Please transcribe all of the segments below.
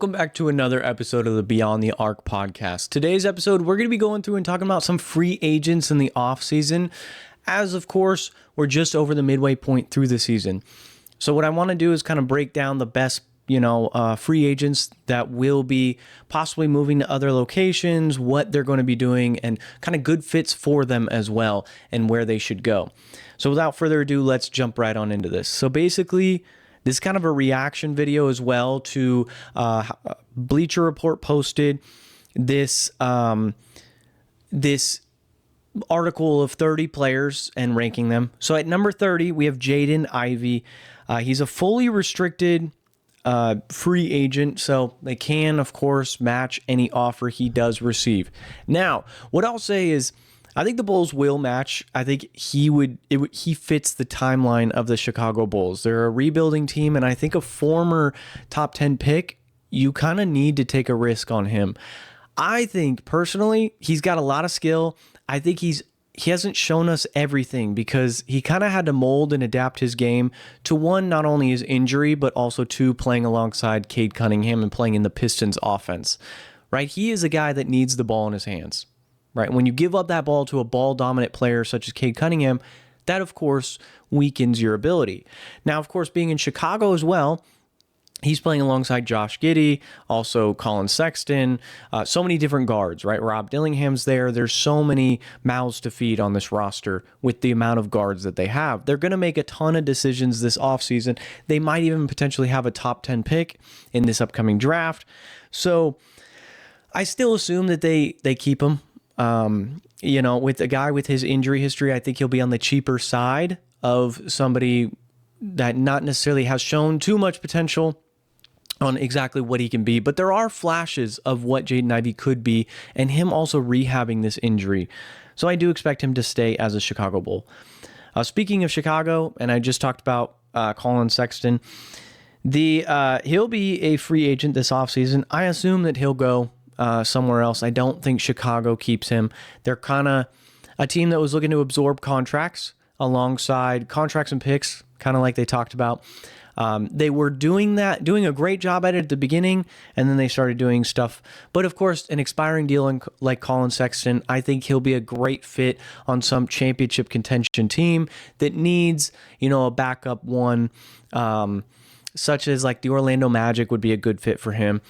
Welcome back to another episode of the Beyond the Arc podcast. Today's episode, we're going to be going through and talking about some free agents in the offseason, as of course, we're just over the midway point through the season. So what I want to do is kind of break down the best free agents that will be possibly moving to other locations, what they're going to be doing, and kind of good fits for them as well, and where they should go. So without further ado, let's jump right on into this. So basically, this is kind of a reaction video as well to Bleacher Report posted this this article of 30 players and ranking them. So at number 30, we have Jaden Ivey. He's a fully restricted free agent, so they can, of course, match any offer he does receive. Now, what I'll say is, I think the Bulls will match. I think he fits the timeline of the Chicago Bulls. They're a rebuilding team, and I think a former top 10 pick, you kind of need to take a risk on him. I think, personally, he's got a lot of skill. I think he hasn't shown us everything because he kind of had to mold and adapt his game to, one, not only his injury, but also two, playing alongside Cade Cunningham and playing in the Pistons offense, right? He is a guy that needs the ball in his hands, right? When you give up that ball to a ball-dominant player such as Cade Cunningham, that, of course, weakens your ability. Now, of course, being in Chicago as well, he's playing alongside Josh Giddey, also Colin Sexton, so many different guards, right? Rob Dillingham's there. There's so many mouths to feed on this roster with the amount of guards that they have. They're going to make a ton of decisions this offseason. They might even potentially have a top 10 pick in this upcoming draft. So I still assume that they keep him. With a guy with his injury history, I think he'll be on the cheaper side of somebody that not necessarily has shown too much potential on exactly what he can be, but there are flashes of what Jaden Ivey could be, and him also rehabbing this injury. So I do expect him to stay as a Chicago Bull. Speaking of Chicago, and I just talked about Colin Sexton, he'll be a free agent this offseason. I assume that he'll go somewhere else. I don't think Chicago keeps him. They're kind of a team that was looking to absorb contracts alongside contracts and picks, kind of like they talked about. They were doing a great job at it at the beginning, and then they started doing stuff. But of course, an expiring deal like Colin Sexton, I think he'll be a great fit on some championship contention team that needs, a backup one, such as like the Orlando Magic would be a good fit for him.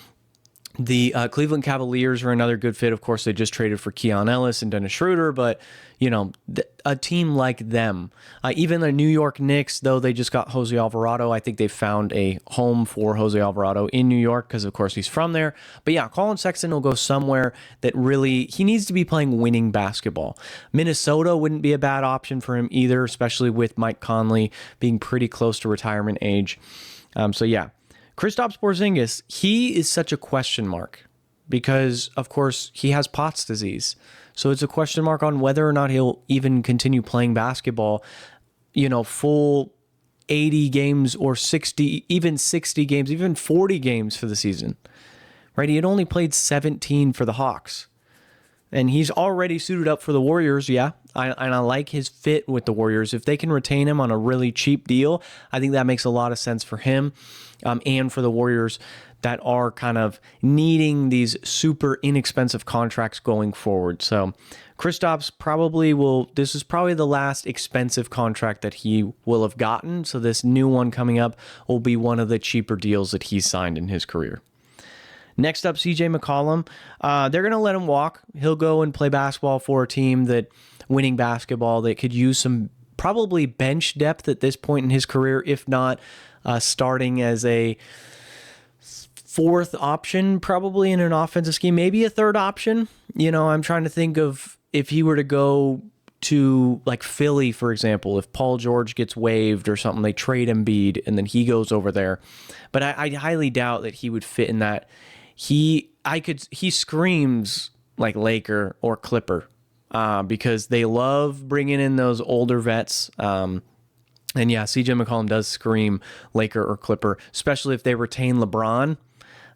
The Cleveland Cavaliers are another good fit. Of course, they just traded for Keon Ellis and Dennis Schroeder, but, a team like them, even the New York Knicks, though they just got Jose Alvarado, I think they found a home for Jose Alvarado in New York because, of course, he's from there. But yeah, Colin Sexton will go somewhere that really, he needs to be playing winning basketball. Minnesota wouldn't be a bad option for him either, especially with Mike Conley being pretty close to retirement age. Kristaps Porzingis, he is such a question mark because, of course, he has Pott's disease. So it's a question mark on whether or not he'll even continue playing basketball, full 80 games or 60, even 60 games, even 40 games for the season, right? He had only played 17 for the Hawks. And he's already suited up for the Warriors, yeah. I like his fit with the Warriors. If they can retain him on a really cheap deal, I think that makes a lot of sense for him and for the Warriors that are kind of needing these super inexpensive contracts going forward. So Kristaps this is probably the last expensive contract that he will have gotten. So this new one coming up will be one of the cheaper deals that he signed in his career. Next up, CJ McCollum. They're going to let him walk. He'll go and play basketball for a team that winning basketball that could use some probably bench depth at this point in his career, if not starting as a fourth option, probably in an offensive scheme, maybe a third option. I'm trying to think of if he were to go to like Philly, for example, if Paul George gets waived or something, they trade Embiid and then he goes over there. But I highly doubt that he would fit in that. He screams like Laker or Clipper because they love bringing in those older vets. And yeah, CJ McCollum does scream Laker or Clipper, especially if they retain LeBron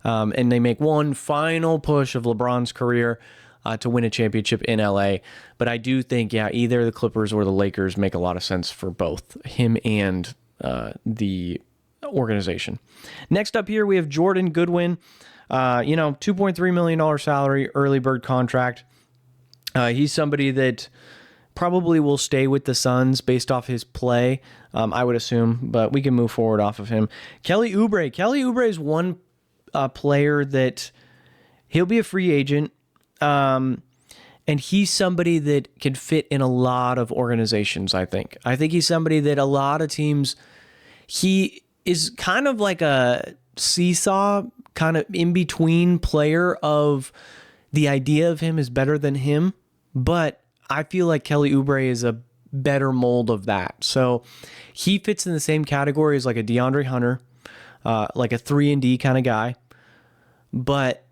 and they make one final push of LeBron's career to win a championship in LA. But I do think, either the Clippers or the Lakers make a lot of sense for both him and the organization. Next up here, we have Jordan Goodwin. $2.3 million salary, early bird contract. He's somebody that probably will stay with the Suns based off his play, I would assume, but we can move forward off of him. Kelly Oubre. Kelly Oubre is one player that he'll be a free agent, and he's somebody that can fit in a lot of organizations, I think. I think he's somebody that a lot of teams, he is kind of like a seesaw, kind of in-between player of the idea of him is better than him, but I feel like Kelly Oubre is a better mold of that. So he fits in the same category as like a DeAndre Hunter, like a 3-and-D kind of guy. But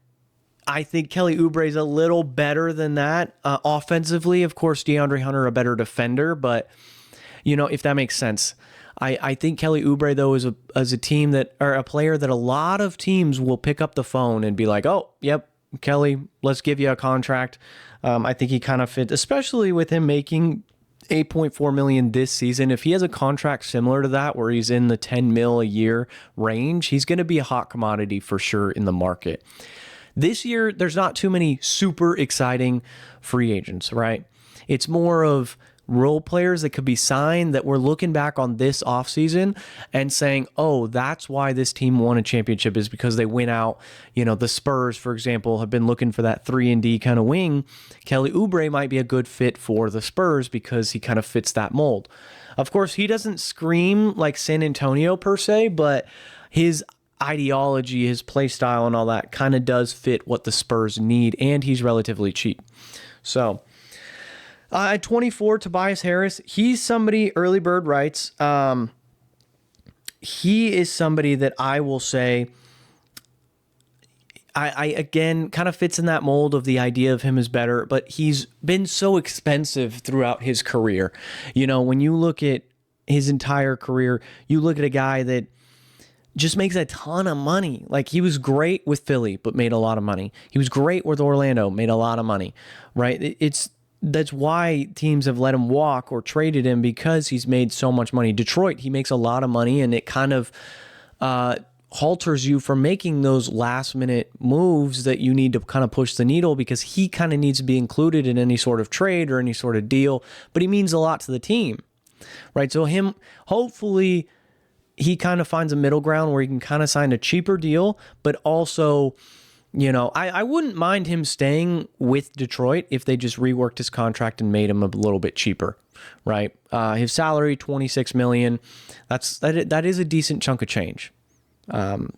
I think Kelly Oubre is a little better than that. Offensively, of course, DeAndre Hunter a better defender, but if that makes sense. I think Kelly Oubre, though, is a team that, or a player that a lot of teams will pick up the phone and be like, oh, yep, Kelly, let's give you a contract. I think he kind of fits, especially with him making $8.4 million this season. If he has a contract similar to that, where he's in the $10 million a year range, he's going to be a hot commodity for sure in the market. This year, there's not too many super exciting free agents, right? It's more of role players that could be signed that we're looking back on this offseason and saying, oh, that's why this team won a championship, is because they went out. The Spurs, for example, have been looking for that 3-and-D kind of wing. Kelly Oubre might be a good fit for the Spurs because he kind of fits that mold. Of course, he doesn't scream like San Antonio per se, but his ideology, his play style and all that kind of does fit what the Spurs need, and he's relatively cheap. So at 24, Tobias Harris, he's somebody, early bird writes, he is somebody that I will say, I again, kind of fits in that mold of the idea of him is better, but he's been so expensive throughout his career. When you look at his entire career, you look at a guy that just makes a ton of money. Like, he was great with Philly, but made a lot of money. He was great with Orlando, made a lot of money, right? That's why teams have let him walk or traded him, because he's made so much money. Detroit, he makes a lot of money, and it kind of halters you from making those last-minute moves that you need to kind of push the needle, because he kind of needs to be included in any sort of trade or any sort of deal, but he means a lot to the team, right? So hopefully he kind of finds a middle ground where he can kind of sign a cheaper deal, but also, I wouldn't mind him staying with Detroit if they just reworked his contract and made him a little bit cheaper, right? His salary, $26 million. That is a decent chunk of change.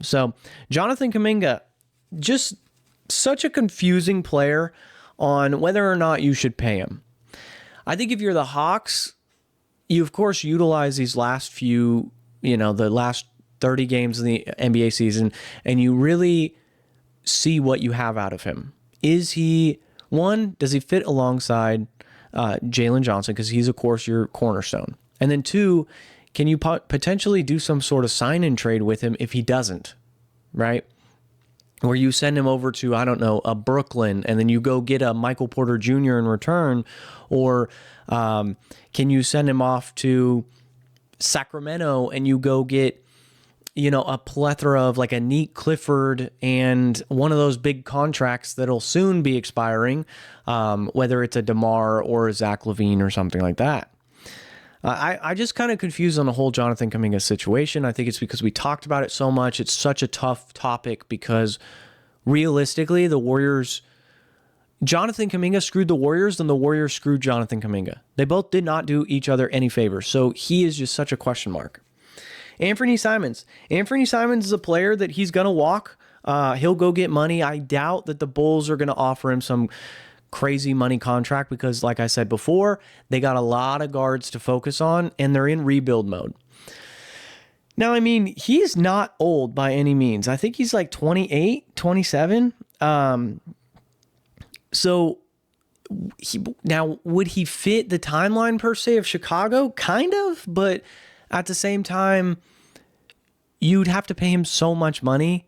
So Jonathan Kuminga, just such a confusing player on whether or not you should pay him. I think if you're the Hawks, you of course utilize these last few, the last 30 games in the NBA season, and you really see what you have out of him. Does he fit alongside Jalen Johnson? Because he's, of course, your cornerstone. And then 2, can you potentially do some sort of sign-in trade with him if he doesn't, right? Where you send him over to, I don't know, a Brooklyn, and then you go get a Michael Porter Jr. in return, or can you send him off to Sacramento and you go get a plethora of like a Neat Clifford and one of those big contracts that'll soon be expiring, whether it's a DeMar or a Zach LaVine or something like that. I just kind of confused on the whole Jonathan Kuminga situation. I think it's because we talked about it so much. It's such a tough topic because realistically, the Warriors, Jonathan Kuminga screwed the Warriors, and the Warriors screwed Jonathan Kuminga. They both did not do each other any favors. So he is just such a question mark. Anthony Simons. Anthony Simons is a player that he's going to walk. He'll go get money. I doubt that the Bulls are going to offer him some crazy money contract because, like I said before, they got a lot of guards to focus on, and they're in rebuild mode. Now, I mean, he's not old by any means. I think he's like 28, 27. So now, would he fit the timeline per se of Chicago? Kind of, but at the same time, you'd have to pay him so much money.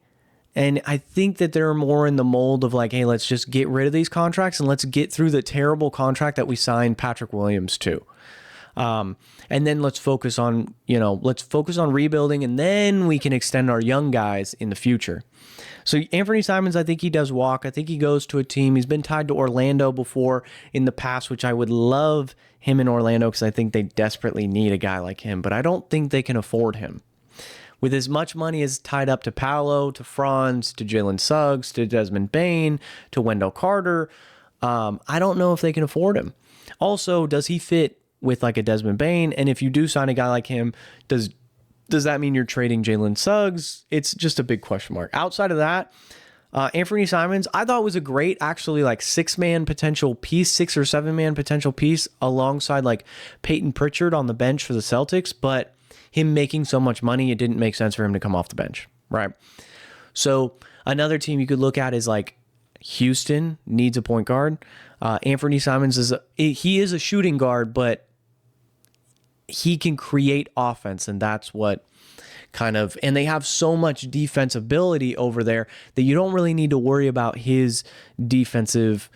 And I think that they're more in the mold of like, hey, let's just get rid of these contracts and let's get through the terrible contract that we signed Patrick Williams to. And then let's focus on rebuilding, and then we can extend our young guys in the future. So Anthony Simons, I think he does walk. I think he goes to a team. He's been tied to Orlando before in the past, which I would love him in Orlando because I think they desperately need a guy like him, but I don't think they can afford him. With as much money as tied up to Paolo, to Franz, to Jalen Suggs, to Desmond Bane, to Wendell Carter, I don't know if they can afford him. Also, does he fit with like a Desmond Bane? And if you do sign a guy like him, does that mean you're trading Jalen Suggs? It's just a big question mark. Outside of that, Anthony Simons, I thought was a great, actually, like 6-man potential piece, 6 or 7-man potential piece alongside like Peyton Pritchard on the bench for the Celtics, but him making so much money, it didn't make sense for him to come off the bench, right? So another team you could look at is like Houston needs a point guard. Anthony Simons is a shooting guard, but he can create offense, and that's what and they have so much defensibility over there that you don't really need to worry about his defensive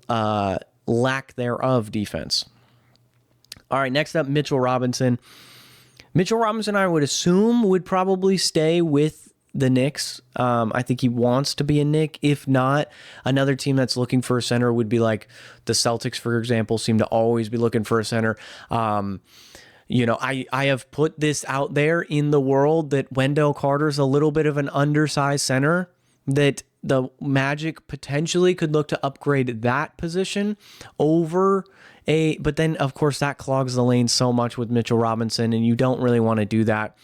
lack thereof defense. All right, next up, Mitchell Robinson. Mitchell Robinson, I would assume, would probably stay with the Knicks. I think he wants to be a Knick. If not, another team that's looking for a center would be like the Celtics, for example, seem to always be looking for a center. I have put this out there in the world that Wendell Carter's a little bit of an undersized center, that the Magic potentially could look to upgrade that position but then of course that clogs the lane so much with Mitchell Robinson, and you don't really want to do that.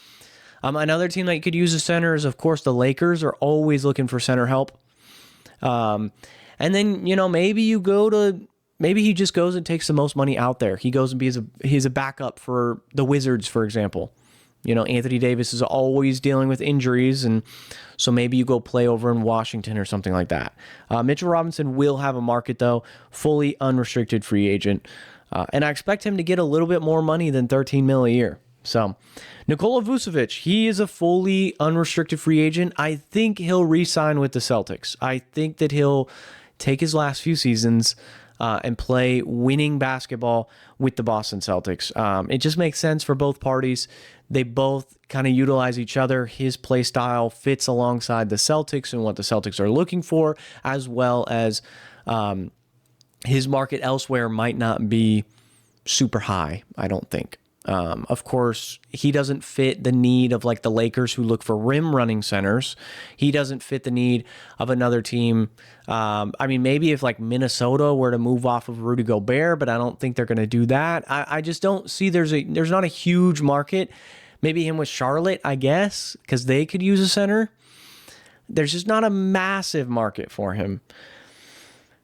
Another team that you could use a center is, of course, the Lakers are always looking for center help. And then, maybe he just goes and takes the most money out there. He goes and he's a backup for the Wizards, for example. Anthony Davis is always dealing with injuries, and so maybe you go play over in Washington or something like that. Mitchell Robinson will have a market, though, fully unrestricted free agent. And I expect him to get a little bit more money than $13 million a year. So, Nikola Vucevic, he is a fully unrestricted free agent. I think he'll re-sign with the Celtics. I think that he'll take his last few seasons and play winning basketball with the Boston Celtics. It just makes sense for both parties. They both kind of utilize each other. His play style fits alongside the Celtics and what the Celtics are looking for, as well as his market elsewhere might not be super high, I don't think. Of course, he doesn't fit the need of like the Lakers, who look for rim running centers. He doesn't fit the need of another team. Maybe if like Minnesota were to move off of Rudy Gobert, but I don't think they're going to do that. I just don't see there's not a huge market. Maybe him with Charlotte, I guess, because they could use a center. There's just not a massive market for him.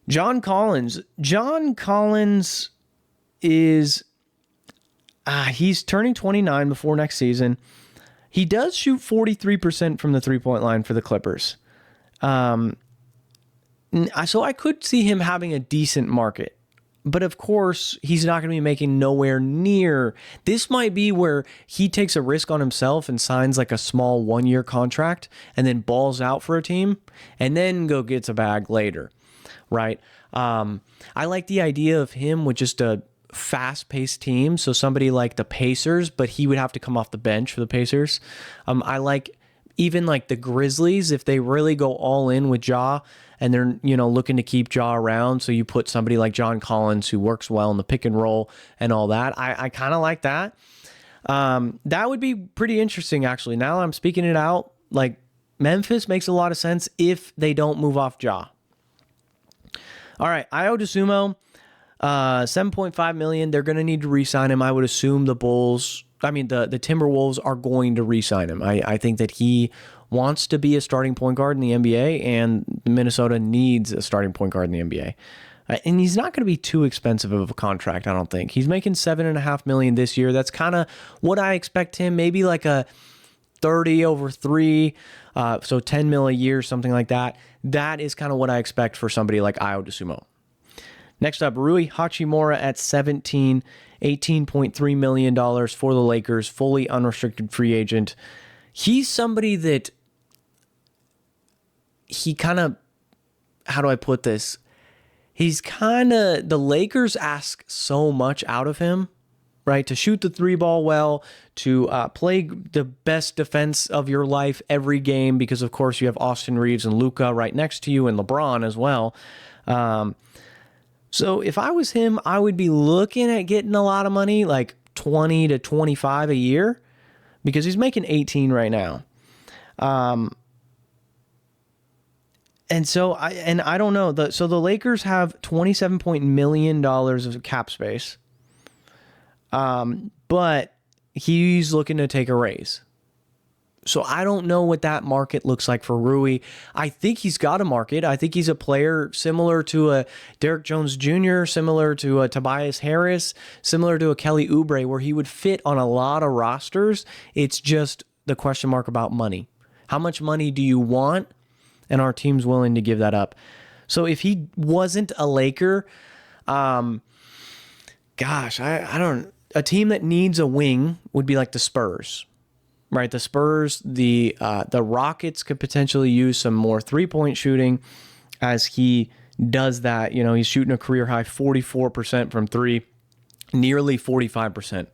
John Collins is... he's turning 29 before next season. He does shoot 43% from the three-point line for the Clippers. So I could see him having a decent market. But of course, he's not going to be making nowhere near. This might be where he takes a risk on himself and signs like a small 1-year contract and then balls out for a team and then gets a bag later, right? I like the idea of him with just a fast-paced team, so somebody like the Pacers, but he would have to come off the bench for the Pacers. I like even like the Grizzlies, if they really go all in with Ja and they're looking to keep Ja around, so you put somebody like John Collins who works well in the pick and roll and all that. I kind of like that. That would be pretty interesting, actually. Now I'm speaking it out, like Memphis makes a lot of sense if they don't move off Ja. All right, Ayo Dosunmu, $7.5 million. They're going to need to re-sign him. I would assume the Timberwolves are going to re-sign him. I think that he wants to be a starting point guard in the NBA, and Minnesota needs a starting point guard in the NBA. And he's not going to be too expensive of a contract, I don't think. He's making $7.5 million this year. That's kind of what I expect him. Maybe like a 30 over 3, so $10 million a year, something like that. That is kind of what I expect for somebody like Ayo Dosunmu. Next up, Rui Hachimura at $18.3 million for the Lakers, fully unrestricted free agent. He's somebody that he kind of, how do I put this? He's kind of, the Lakers ask so much out of him, right? To shoot the three ball well, to play the best defense of your life every game, because of course you have Austin Reeves and Luka right next to you, and LeBron as well. So if I was him, I would be looking at getting a lot of money, like 20 to 25 a year, because he's making 18 right now. And so I don't know. So the Lakers have $27 million of cap space. But he's looking to take a raise. So I don't know what that market looks like for Rui. I think he's got a market. I think he's a player similar to a Derrick Jones Jr., similar to a Tobias Harris, similar to a Kelly Oubre, where he would fit on a lot of rosters. It's just the question mark about money. How much money do you want? And our team's willing to give that up. So if he wasn't a Laker, I don't. A team that needs a wing would be like the Spurs, right? The Spurs, the Rockets could potentially use some more 3-point shooting as he does that. You know, he's shooting a career high 44% from three, nearly 45%.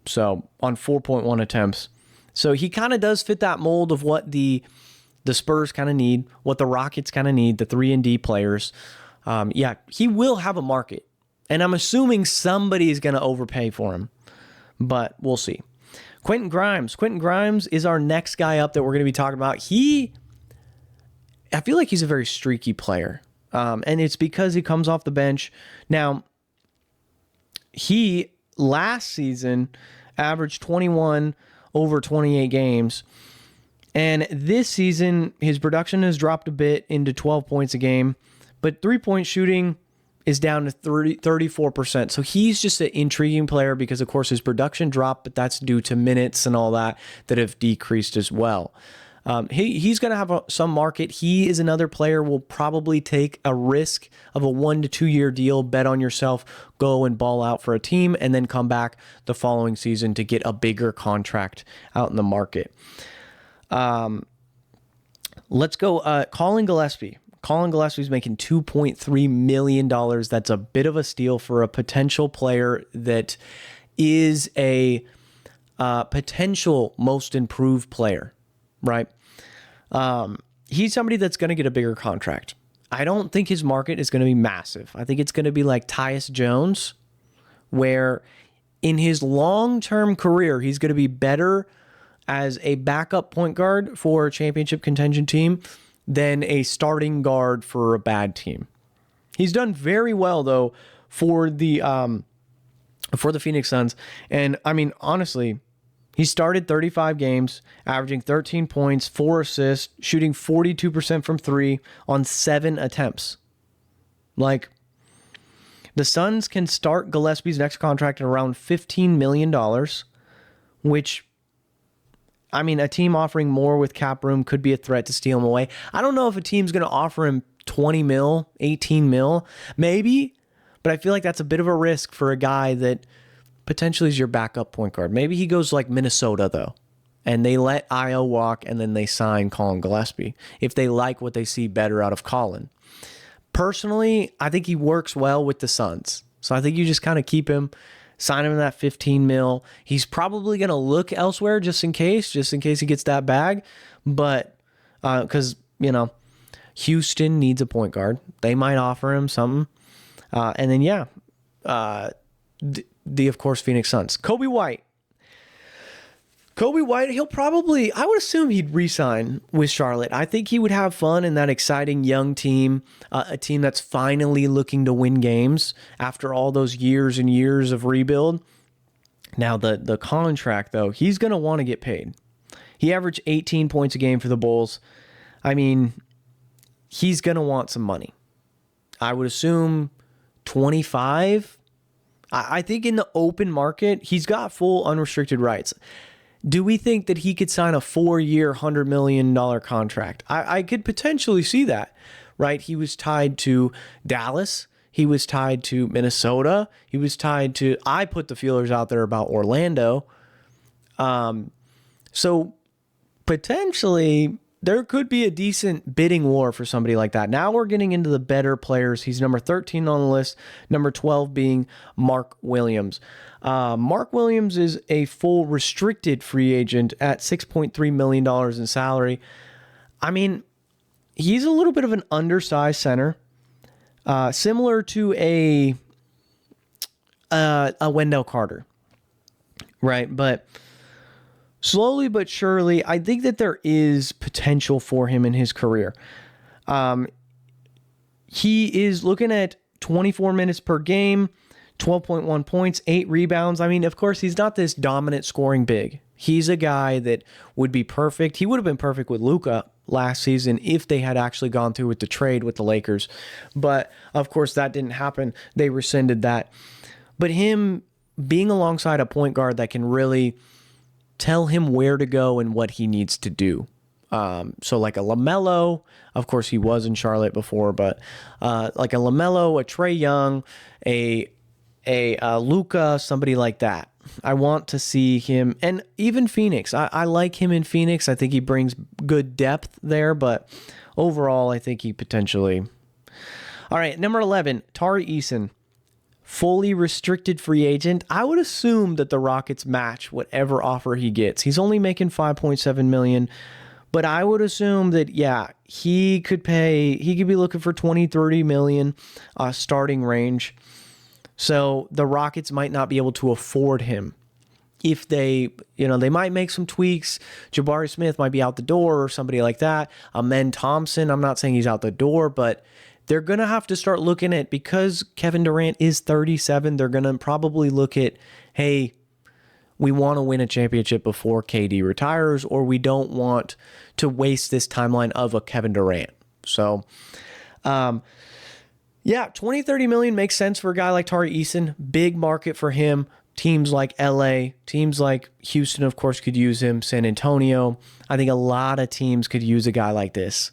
So on 4.1 attempts. So he kind of does fit that mold of what the Spurs kind of need, what the Rockets kind of need, the 3-and-D players. He will have a market. And I'm assuming somebody is going to overpay for him, but we'll see. Quentin Grimes. Quentin Grimes is our next guy up that we're going to be talking about. I feel like he's a very streaky player, and it's because he comes off the bench. Now, he last season averaged 21 over 28 games, and this season his production has dropped a bit into 12 points a game, but 3-point shooting is down to 34%. So he's just an intriguing player because, of course, his production dropped, but that's due to minutes and all that have decreased as well. He's going to have some market. He is another player will probably take a risk of a 1 to 2 year deal, bet on yourself, go and ball out for a team, and then come back the following season to get a bigger contract out in the market. Let's go. Colin Gillespie. Colin Gillespie's making $2.3 million. That's a bit of a steal for a potential player that is a potential most improved player, right? He's somebody that's going to get a bigger contract. I don't think his market is going to be massive. I think it's going to be like Tyus Jones, where in his long-term career, he's going to be better as a backup point guard for a championship contention team than a starting guard for a bad team. He's done very well though for the Phoenix Suns, and I mean honestly, he started 35 games, averaging 13 points, 4 assists, shooting 42% from 3 on 7 attempts. Like, the Suns can start Gillespie's next contract at around $15 million, which, I mean, a team offering more with cap room could be a threat to steal him away. I don't know if a team's going to offer him 20 mil, 18 mil, maybe, but I feel like that's a bit of a risk for a guy that potentially is your backup point guard. Maybe he goes like Minnesota, though, and they let Io walk, and then they sign Colin Gillespie if they like what they see better out of Colin. Personally, I think he works well with the Suns, so I think you just kind of keep him, sign him in that 15 mil. He's probably going to look elsewhere just in case he gets that bag. But because, Houston needs a point guard. They might offer him something. And then, of course, Phoenix Suns. Kobe White, he'll probably, I would assume he'd re-sign with Charlotte. I think he would have fun in that exciting young team, a team that's finally looking to win games after all those years and years of rebuild. Now, the contract, though, he's going to want to get paid. He averaged 18 points a game for the Bulls. I mean, he's going to want some money. I would assume 25. I think in the open market, he's got full unrestricted rights. Do we think that he could sign a 4-year, $100 million contract? I could potentially see that, right? He was tied to Dallas. He was tied to Minnesota. He was tied to, I put the feelers out there about Orlando. So potentially there could be a decent bidding war for somebody like that. Now we're getting into the better players. He's number 13 on the list, number 12 being Mark Williams. Mark Williams is a full restricted free agent at $6.3 million in salary. I mean, he's a little bit of an undersized center, similar to a Wendell Carter, right? But slowly but surely, I think that there is potential for him in his career. He is looking at 24 minutes per game, 12.1 points, 8 rebounds. I mean, of course, he's not this dominant scoring big. He's a guy that would be perfect. He would have been perfect with Luka last season if they had actually gone through with the trade with the Lakers. But, of course, that didn't happen. They rescinded that. But him being alongside a point guard that can really tell him where to go and what he needs to do. So like a LaMelo, of course he was in Charlotte before, but like a LaMelo, a Trae Young, a Luka, somebody like that. I want to see him, and even Phoenix. I like him in Phoenix. I think he brings good depth there, but overall, I think he potentially... All right, number 11, Tari Eason. Fully restricted free agent. I would assume that the Rockets match whatever offer he gets. He's only making $5.7 million, but I would assume that, yeah, he could be looking for 20, 30 million starting range. So the Rockets might not be able to afford him. If they might make some tweaks. Jabari Smith might be out the door or somebody like that. Amen Thompson, I'm not saying he's out the door, but they're going to have to start looking at, because Kevin Durant is 37, they're going to probably look at, hey, we want to win a championship before KD retires, or we don't want to waste this timeline of a Kevin Durant. So, yeah, 20, 30 million makes sense for a guy like Tari Eason. Big market for him. Teams like LA, teams like Houston, of course, could use him. San Antonio. I think a lot of teams could use a guy like this.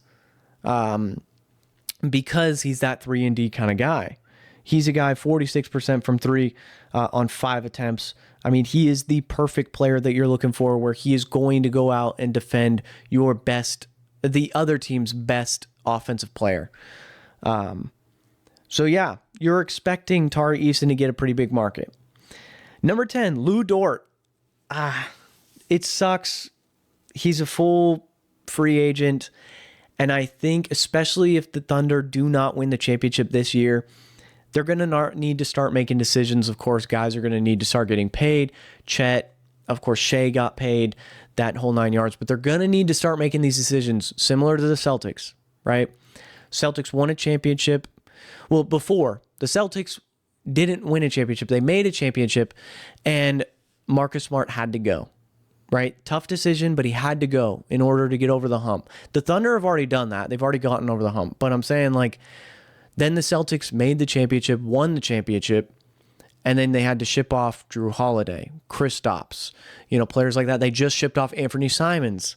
Because he's that 3-and-D kind of guy. He's a guy 46% from 3 on 5 attempts. I mean, he is the perfect player that you're looking for, where he is going to go out and defend the other team's best offensive player. So yeah, you're expecting Tari Eason to get a pretty big market. Number 10, Lou Dort. It sucks. He's a full free agent. And I think, especially if the Thunder do not win the championship this year, they're going to need to start making decisions. Of course, guys are going to need to start getting paid. Chet, of course, Shea got paid, that whole 9 yards. But they're going to need to start making these decisions, similar to the Celtics, right? Celtics won a championship. Well, before, the Celtics didn't win a championship. They made a championship, and Marcus Smart had to go. Right? Tough decision, but he had to go in order to get over the hump. The Thunder have already done that. They've already gotten over the hump. But I'm saying, like, then the Celtics made the championship, won the championship, and then they had to ship off Drew Holiday, Kristaps, players like that. They just shipped off Anthony Simons,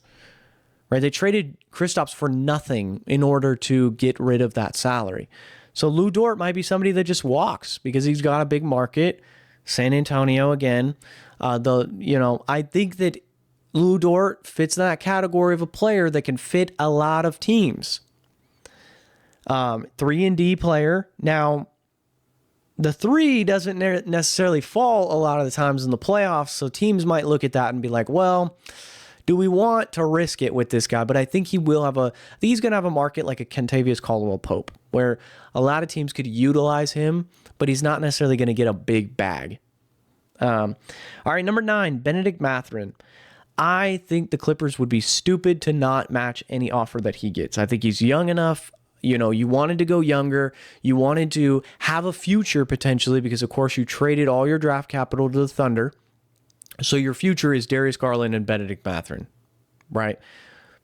right? They traded Kristaps for nothing in order to get rid of that salary. So Lou Dort might be somebody that just walks because he's got a big market. San Antonio again. I think that Lou Dort fits that category of a player that can fit a lot of teams. 3-and-D player. Now, the 3 doesn't necessarily fall a lot of the times in the playoffs, so teams might look at that and be like, well, do we want to risk it with this guy? But I think he's going to have a market like a Kentavious Caldwell-Pope, where a lot of teams could utilize him, but he's not necessarily going to get a big bag. All right, number 9, Benedict Mathurin. I think the Clippers would be stupid to not match any offer that he gets. I think he's young enough. You wanted to go younger. You wanted to have a future potentially because, of course, you traded all your draft capital to the Thunder. So your future is Darius Garland and Benedict Mathurin, right?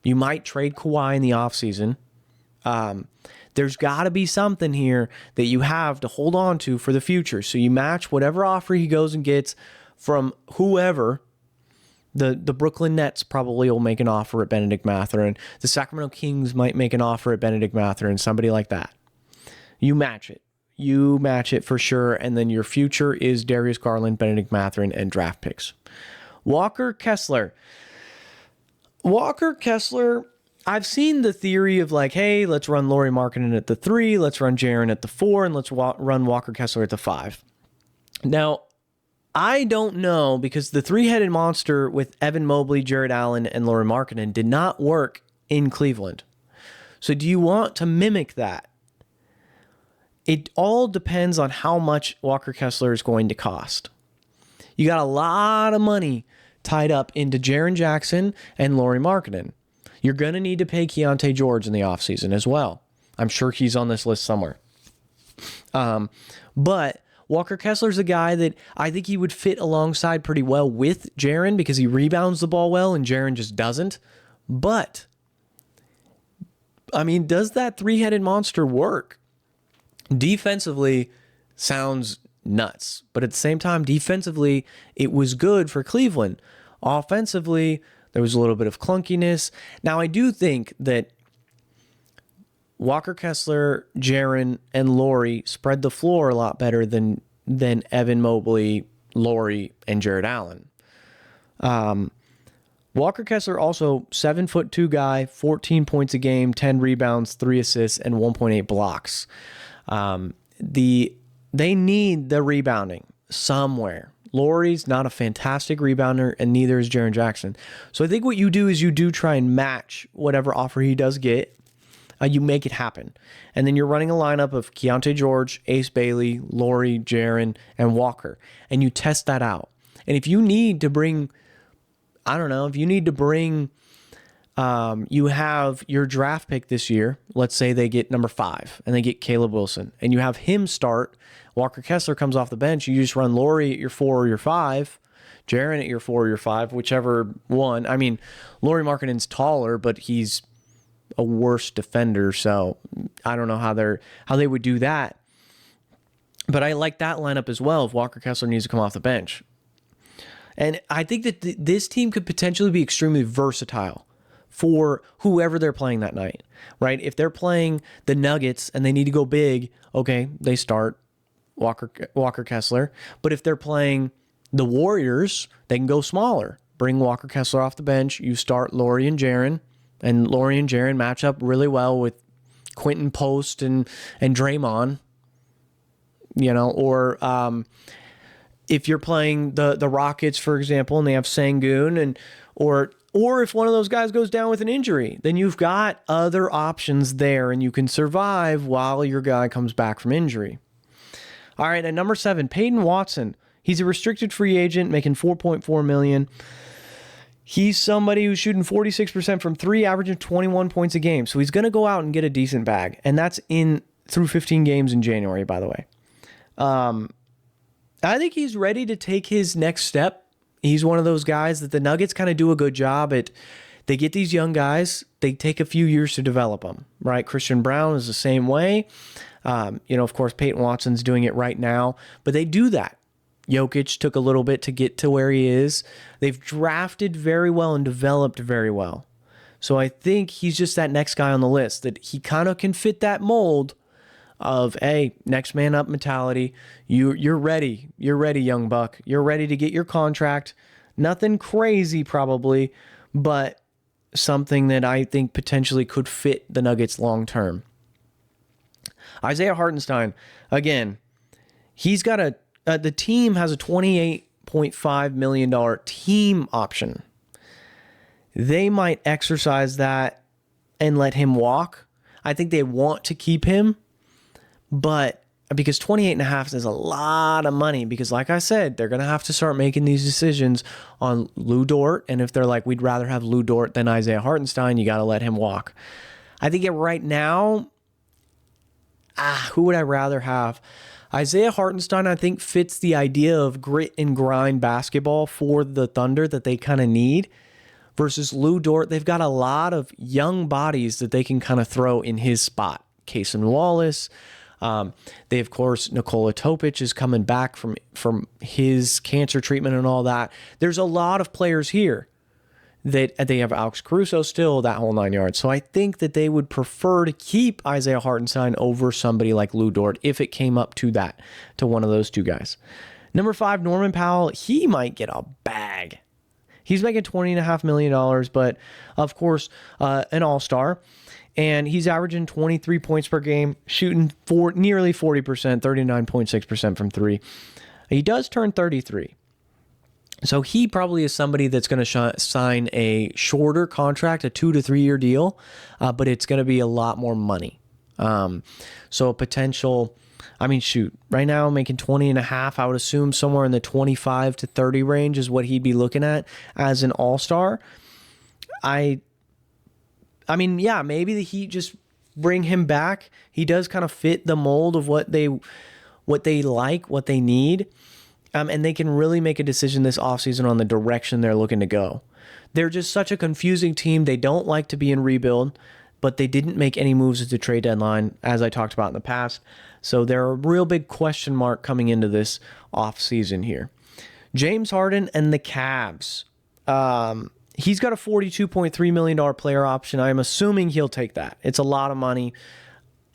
You might trade Kawhi in the offseason. There's got to be something here that you have to hold on to for the future. So you match whatever offer he goes and gets from whoever. The Brooklyn Nets probably will make an offer at Benedict Mathurin. The Sacramento Kings might make an offer at Benedict Mathurin, somebody like that. You match it. You match it for sure, and then your future is Darius Garland, Benedict Mathurin, and draft picks. Walker Kessler. I've seen the theory of like, hey, let's run Lauri Markkanen at the 3, let's run Jaren at the 4, and let's run Walker Kessler at the 5. Now, I don't know, because the three-headed monster with Evan Mobley, Jared Allen, and Lauri Markkanen did not work in Cleveland. So do you want to mimic that? It all depends on how much Walker Kessler is going to cost. You got a lot of money tied up into Jaren Jackson and Lauri Markkanen. You're going to need to pay Keontae George in the offseason as well. I'm sure he's on this list somewhere. But Walker Kessler's a guy that I think he would fit alongside pretty well with Jaren because he rebounds the ball well and Jaren just doesn't. But, I mean, does that three-headed monster work? Defensively, sounds nuts. But at the same time, defensively, it was good for Cleveland. Offensively, there was a little bit of clunkiness. Now, I do think that Walker Kessler, Jaren, and Lauri spread the floor a lot better than Evan Mobley, Lauri, and Jared Allen. Walker Kessler also 7'2" guy, 14 points a game, 10 rebounds, 3 assists, and 1.8 blocks. They need the rebounding somewhere. Lauri's not a fantastic rebounder, and neither is Jaren Jackson. So I think what you do is you do try and match whatever offer he does get. You make it happen. And then you're running a lineup of Keontae George, Ace Bailey, Lauri, Jaren, and Walker. And you test that out. And if you need to bring, you have your draft pick this year. Let's say they get number 5 and they get Caleb Wilson, and you have him start. Walker Kessler comes off the bench. You just run Lauri at your 4 or your 5, Jaren at your 4 or your 5, whichever one. I mean, Lauri Markkanen's taller, but he's a worse defender, so I don't know how they would do that. But I like that lineup as well if Walker Kessler needs to come off the bench. And I think that this team could potentially be extremely versatile for whoever they're playing that night, right? If they're playing the Nuggets and they need to go big, okay, they start Walker Kessler. But if they're playing the Warriors, they can go smaller. Bring Walker Kessler off the bench. You start Lauri and Jaren, and Lauri and Jaren match up really well with Quentin Post and Draymond. Or if you're playing the Rockets, for example, and they have Sengun, or if one of those guys goes down with an injury, then you've got other options there, and you can survive while your guy comes back from injury. All right, at number 7, Peyton Watson. He's a restricted free agent making $4.4 million. He's somebody who's shooting 46% from 3, averaging 21 points a game. So he's going to go out and get a decent bag, and that's through 15 games in January, by the way. I think he's ready to take his next step. He's one of those guys that the Nuggets kind of do a good job at. They get these young guys. They take a few years to develop them, right? Christian Brown is the same way. Of course, Peyton Watson's doing it right now, but they do that. Jokic took a little bit to get to where he is. They've drafted very well and developed very well. So I think he's just that next guy on the list, that he kind of can fit that mold of, hey, next man up mentality. You're ready. You're ready, young buck. You're ready to get your contract. Nothing crazy probably, but something that I think potentially could fit the Nuggets long term. Isaiah Hartenstein, again, he's got the team has a $28.5 million team option. They might exercise that and let him walk. I think they want to keep him, but because 28.5 is a lot of money, because like I said, they're going to have to start making these decisions on Lou Dort. And if they're like, we'd rather have Lou Dort than Isaiah Hartenstein, you got to let him walk. I think right now, who would I rather have? Isaiah Hartenstein, I think, fits the idea of grit and grind basketball for the Thunder that they kind of need, versus Lou Dort. They've got a lot of young bodies that they can kind of throw in his spot. Cason Wallace. They, of course, Nikola Topic is coming back from his cancer treatment and all that. There's a lot of players here that they have Alex Caruso still, that whole 9 yards. So I think that they would prefer to keep Isaiah Hartenstein over somebody like Lou Dort if it came up to that, to one of those two guys. Number 5, Norman Powell. He might get a bag. He's making $20.5 million, but of course, an all-star. And he's averaging 23 points per game, shooting for nearly 40%, 39.6% from three. He does turn 33. So he probably is somebody that's going to sign a shorter contract, a 2 to 3 year deal, but it's going to be a lot more money. So a potential, right now making 20 and a half, I would assume somewhere in the 25 to 30 range is what he'd be looking at as an all-star. Maybe the Heat just bring him back. He does kind of fit the mold of what they like, what they need. And they can really make a decision this offseason on the direction they're looking to go. They're just such a confusing team. They don't like to be in rebuild, but they didn't make any moves at the trade deadline, as I talked about in the past. So they're a real big question mark coming into this offseason here. James Harden and the Cavs. He's got a $42.3 million player option. I'm assuming he'll take that. It's a lot of money.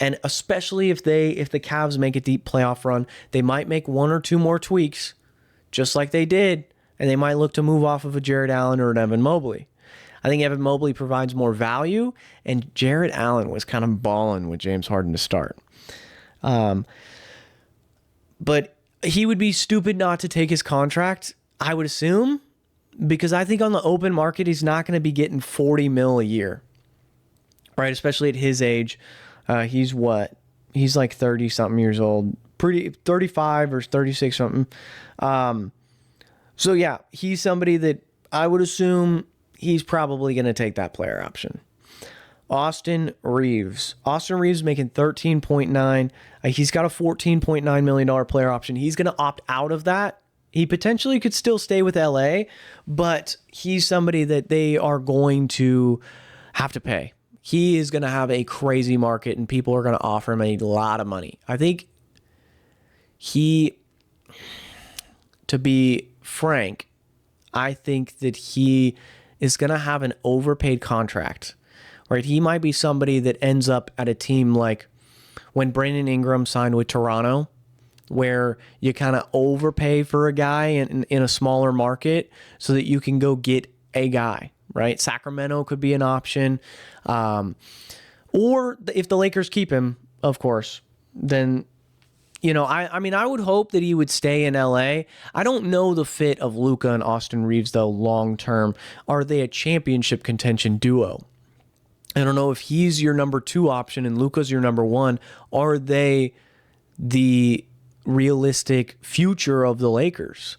And especially if the Cavs make a deep playoff run, they might make one or two more tweaks, just like they did, and they might look to move off of a Jared Allen or an Evan Mobley. I think Evan Mobley provides more value, and Jared Allen was kind of balling with James Harden to start. But he would be stupid not to take his contract, I would assume, because I think on the open market, he's not going to be getting $40 million a year, right? Especially at his age. He's what? He's like 30-something years old. 35 or 36-something. So, yeah, he's somebody that I would assume he's probably going to take that player option. Austin Reeves. Austin Reeves making $13.9. He's got a $14.9 million player option. He's going to opt out of that. He potentially could still stay with LA, but he's somebody that they are going to have to pay. He is going to have a crazy market, and people are going to offer him a lot of money. I think to be frank, I think that he is going to have an overpaid contract, right? He might be somebody that ends up at a team like when Brandon Ingram signed with Toronto, where you kind of overpay for a guy in a smaller market so that you can go get a guy. Right? Sacramento could be an option. Or if the Lakers keep him, of course, then, I would hope that he would stay in LA. I don't know the fit of Luka and Austin Reeves, though, long term. Are they a championship contention duo? I don't know if he's your number 2 option and Luka's your number 1. Are they the realistic future of the Lakers?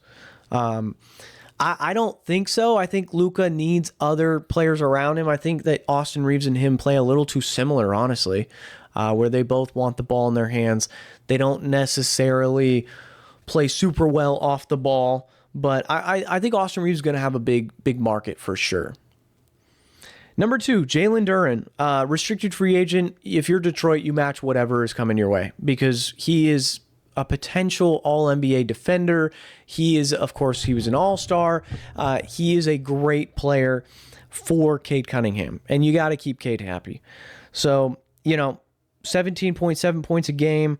I don't think so. I think Luka needs other players around him. I think that Austin Reeves and him play a little too similar, honestly, where they both want the ball in their hands. They don't necessarily play super well off the ball, but I think Austin Reeves is going to have a big market for sure. Number 2, Jalen Duren, restricted free agent. If you're Detroit, you match whatever is coming your way because he is a potential All-NBA defender. He is, of course, he was an All-Star. He is a great player for Cade Cunningham, and you got to keep Cade happy. So, 17.7 points a game.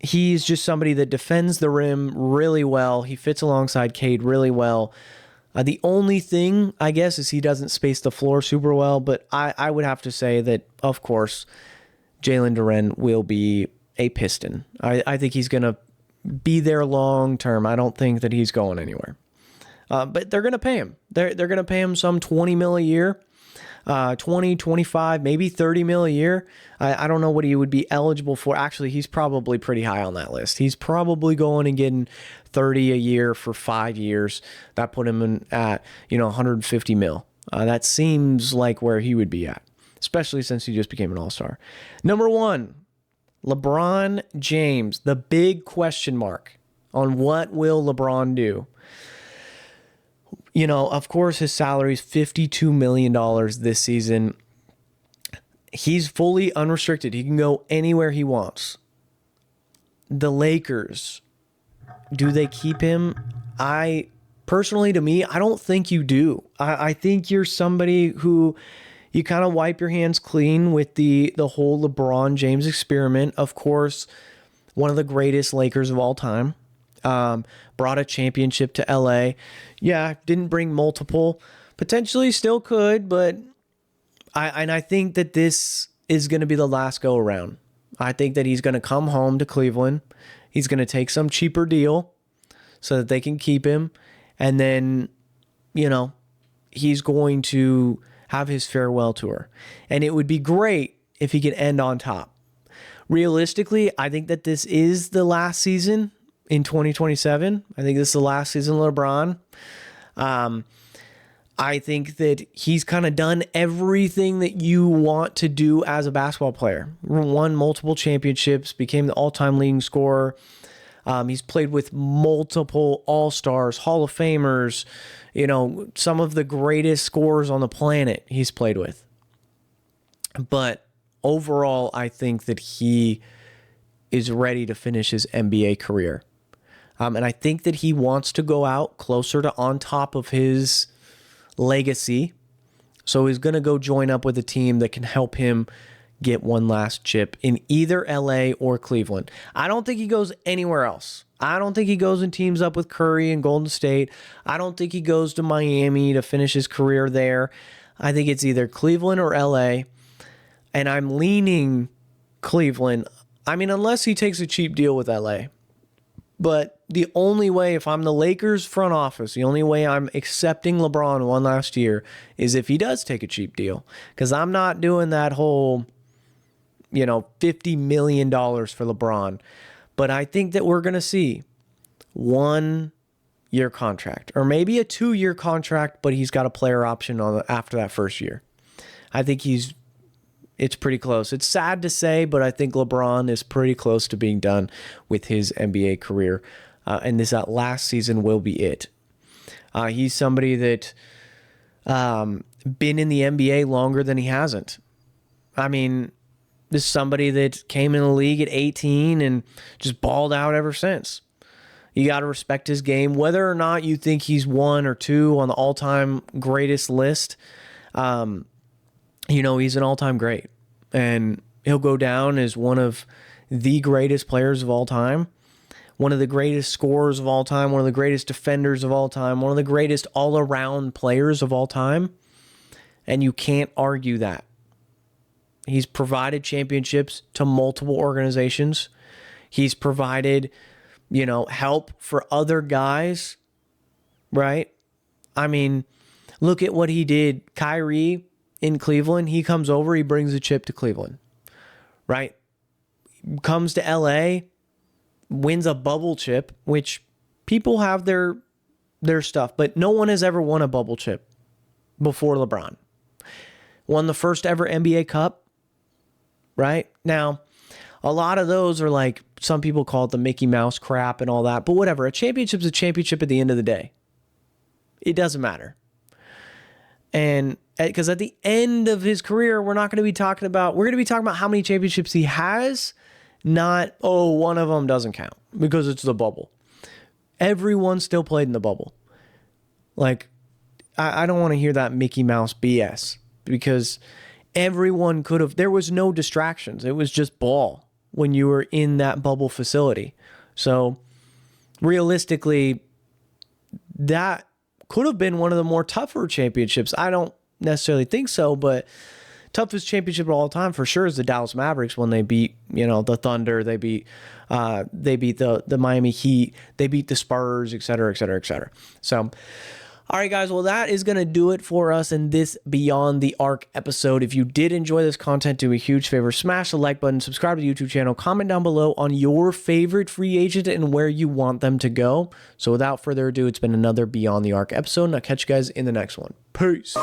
He's just somebody that defends the rim really well. He fits alongside Cade really well. The only thing, I guess, is he doesn't space the floor super well, but I would have to say that, of course, Jalen Duren will be a Piston. I think he's going to be there long term. I don't think that he's going anywhere. But they're going to pay him. They're going to pay him some $20 million a year, 20, 25, maybe $30 million a year. I don't know what he would be eligible for. Actually, he's probably pretty high on that list. He's probably going and getting 30 a year for 5 years. That put him in at 150 mil. That seems like where he would be at, especially since he just became an All-Star. Number 1. LeBron James, the big question mark on what will LeBron do. Of course, his salary is $52 million this season. He's fully unrestricted. He can go anywhere he wants. The Lakers, do they keep him? Personally, to me, I don't think you do. I think you're somebody who you kind of wipe your hands clean with the whole LeBron James experiment. Of course, one of the greatest Lakers of all time. Brought a championship to LA. Yeah, didn't bring multiple. Potentially still could, but I think that this is going to be the last go around. I think that he's going to come home to Cleveland. He's going to take some cheaper deal so that they can keep him. And then, he's going to have his farewell tour. And it would be great if he could end on top. Realistically, I think that this is the last season in 2027. I think this is the last season of LeBron. I think that he's kind of done everything that you want to do as a basketball player. Won multiple championships, became the all-time leading scorer. He's played with multiple All-Stars, Hall of Famers, some of the greatest scorers on the planet he's played with. But overall, I think that he is ready to finish his NBA career. And I think that he wants to go out closer to on top of his legacy. So he's going to go join up with a team that can help him get one last chip in either LA or Cleveland. I don't think he goes anywhere else. I don't think he goes and teams up with Curry and Golden State. I don't think he goes to Miami to finish his career there. I think it's either Cleveland or LA. And I'm leaning Cleveland. I mean, unless he takes a cheap deal with LA. But the only way, if I'm the Lakers front office, the only way I'm accepting LeBron one last year is if he does take a cheap deal. Because I'm not doing that whole, $50 million for LeBron. But I think that we're going to see 1 year contract or maybe a 2-year contract, but he's got a player option after that first year. I think it's pretty close. It's sad to say, but I think LeBron is pretty close to being done with his NBA career. And that last season will be it. He's somebody that been in the NBA longer than he hasn't. I mean, this is somebody that came in the league at 18 and just balled out ever since. You got to respect his game. Whether or not you think he's 1 or 2 on the all-time greatest list, he's an all-time great. And he'll go down as one of the greatest players of all time, one of the greatest scorers of all time, one of the greatest defenders of all time, one of the greatest all-around players of all time. And you can't argue that. He's provided championships to multiple organizations. He's provided, help for other guys, right? I mean, look at what he did. Kyrie in Cleveland, he comes over, he brings a chip to Cleveland, right? Comes to LA, wins a bubble chip, which people have their stuff, but no one has ever won a bubble chip before LeBron. Won the first ever NBA Cup, right? Now, a lot of those are like, some people call it the Mickey Mouse crap and all that, but whatever. A championship's a championship at the end of the day. It doesn't matter. And because at the end of his career, we're going to be talking about how many championships he has, not, one of them doesn't count because it's the bubble. Everyone still played in the bubble. Like, I don't want to hear that Mickey Mouse BS because everyone could have, there was no distractions. It was just ball when you were in that bubble facility. So realistically, that could have been one of the more tougher championships. I don't necessarily think so, but toughest championship of all time for sure is the Dallas Mavericks when they beat, the Thunder, they beat the Miami Heat, they beat the Spurs, et cetera, et cetera, et cetera. So, all right, guys, well, that is going to do it for us in this Beyond the Arc episode. If you did enjoy this content, do me a huge favor, smash the like button, subscribe to the YouTube channel, comment down below on your favorite free agent and where you want them to go. So without further ado, it's been another Beyond the Arc episode, and I'll catch you guys in the next one. Peace.